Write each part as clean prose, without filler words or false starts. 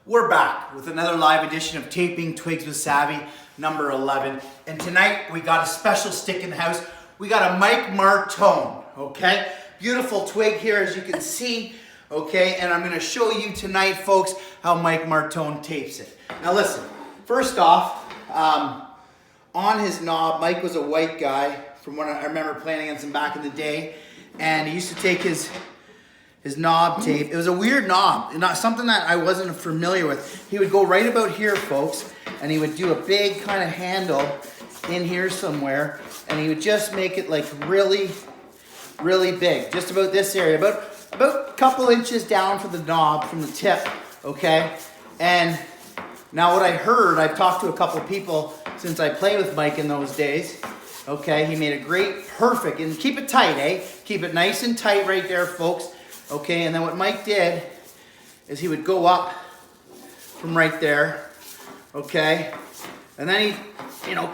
We're back with another live edition of Taping Twigs with Savvy, number 11. And tonight we got a special stick in the house. We got a Mike Martone, okay? Beautiful twig here as you can see, okay? And I'm gonna show you tonight, folks, how Mike Martone tapes it. Now listen, first off, on his knob, Mike was a white guy from when I remember playing against him back in the day. And he used to take his knob tape. It was a weird knob, not something that I wasn't familiar with. He would go right about here, folks, and he would do a big kind of handle in here somewhere, and he would just make it like really, really big, just about this area, about a couple inches down from the knob, from the tip, okay? And now what I heard, I've talked to a couple people since I played with Mike in those days, okay? He made a great, perfect, and keep it tight, eh? Keep it nice and tight right there, folks. Okay, and then what Mike did is he would go up from right there, okay? And then he,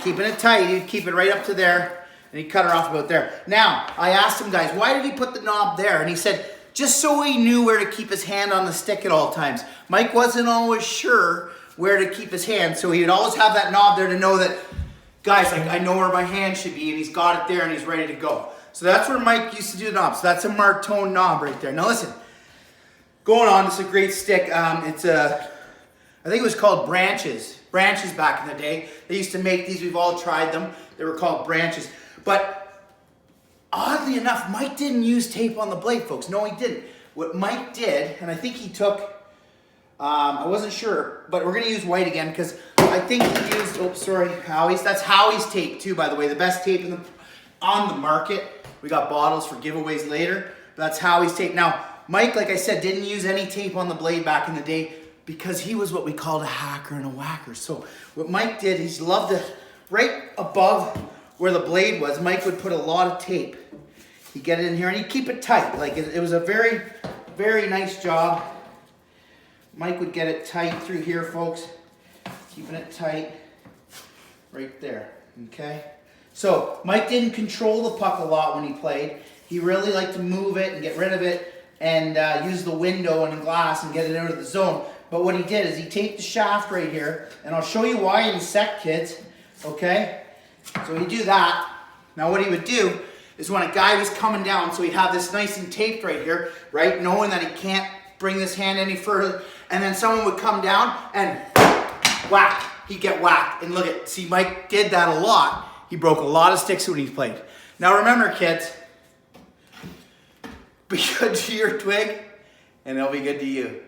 keeping it tight, he'd keep it right up to there, and he'd cut it off about there. Now, I asked him, guys, why did he put the knob there? And he said, just so he knew where to keep his hand on the stick at all times. Mike wasn't always sure where to keep his hand, so he would always have that knob there to know that, guys, I know where my hand should be, and he's got it there, and he's ready to go. So that's where Mike used to do the knob. So that's a Martone knob right there. Now listen, going on, it's a great stick. I think it was called Branches. Branches back in the day. They used to make these, we've all tried them. They were called Branches. But oddly enough, Mike didn't use tape on the blade, folks. No, he didn't. What Mike did, and I think he took, I wasn't sure, but we're gonna use white again because I think he used, Howie's. That's Howie's tape too, by the way. The best tape on the market. We got bottles for giveaways later. That's Howie's tape. Now, Mike, like I said, didn't use any tape on the blade back in the day because he was what we called a hacker and a whacker. So what Mike did, he loved to, right above where the blade was, Mike would put a lot of tape. He'd get it in here and he'd keep it tight. Like it was a very, very nice job. Mike would get it tight through here, folks. Keeping it tight right there, okay? So Mike didn't control the puck a lot when he played. He really liked to move it and get rid of it and use the window and the glass and get it out of the zone. But what he did is he taped the shaft right here, and I'll show you why in a sec, kids, okay? So he'd do that. Now what he would do is when a guy was coming down, so he'd have this nice and taped right here, right? Knowing that he can't bring this hand any further, and then someone would come down and whack, he'd get whacked. And look at, see, Mike did that a lot. He broke a lot of sticks when he played. Now remember, kids, be good to your twig, and they'll be good to you.